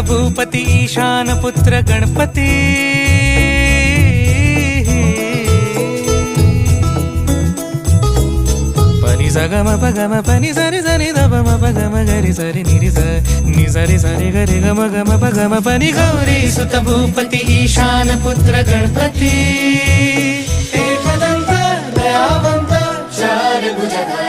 भूपती ईशान पुत्र गणपती पनी सगम पगम पनी सरी सरी दब म पगम गरी सरी निरी स नि सरी सरी गरी गम गम पगम पनी गौरी सुत भूपती ईशान पुत्र गणपती एकदंत दयावंत चार भुजगा